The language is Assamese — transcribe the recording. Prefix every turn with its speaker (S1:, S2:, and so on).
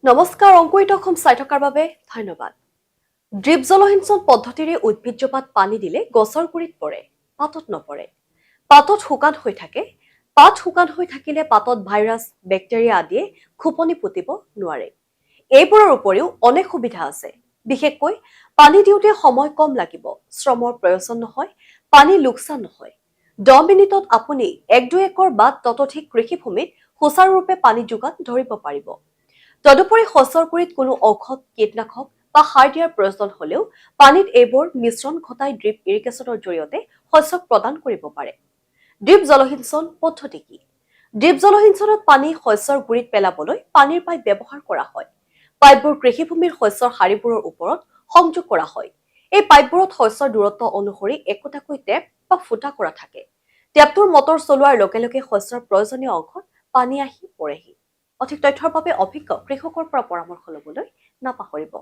S1: নমস্কাৰ অংকুৰিত অসম চাই থকাৰ বাবে ধন্যবাদ। ড্ৰিপ জলসিঞ্চন পদ্ধতিৰে উদ্ভিজ্জপাত পানী দিলে গছৰ গুৰিত পৰে, পাতত নপৰে। পাতত শুকান হৈ থাকে। পাত শুকান হৈ থাকিলে পাতত ভাইৰাছ, বেক্টেৰিয়া আদিয়ে খোপনি পুতিব নোৱাৰে। এইবোৰৰ উপৰিও অনেক সুবিধা আছে। বিশেষকৈ পানী দিওঁতে সময় কম লাগিব, শ্ৰমৰ প্ৰয়োজন নহয়, পানী লোকচান নহয়। 10 মিনিটত আপুনি 1-2 একৰ বা ততোধিক কৃষিভূমিত সুচাৰুৰূপে পানী যোগান ধৰিব পাৰিব। তদুপৰি শস্যৰ গুৰিত কোনো ঔষধ, কীটনাশক বা সাৰ দিয়াৰ প্ৰয়োজন হলেও পানীত এইবোৰ মিশ্ৰণ ঘটাই ড্ৰিপ ইৰিগেশ্যনৰ জৰিয়তে শস্যক প্ৰদান কৰিব পাৰে। ড্ৰিপ জলসিঞ্চন পদ্ধতি কি? ড্ৰিপ জলসিঞ্চনত পানী শস্যৰ গুৰিত পেলাবলৈ পানীৰ পাইপ ব্যৱহাৰ কৰা হয়। পাইপবোৰ কৃষিভূমিৰ শস্যৰ শাৰীবোৰৰ ওপৰত সংযোগ কৰা হয়। এই পাইপবোৰত শস্যৰ দূৰত্ব অনুসৰি একোটাকৈ টেপ বা ফুটা কৰা থাকে। টেপটোৰ মটৰ চলোৱাৰ লগে লগে শস্যৰ প্ৰয়োজনীয় অংশত পানী আহি পৰেহি। অধিক তথ্যৰ বাবে অভিজ্ঞ কৃষকৰ পৰা পৰামৰ্শ লবলৈ নাপাহৰিব।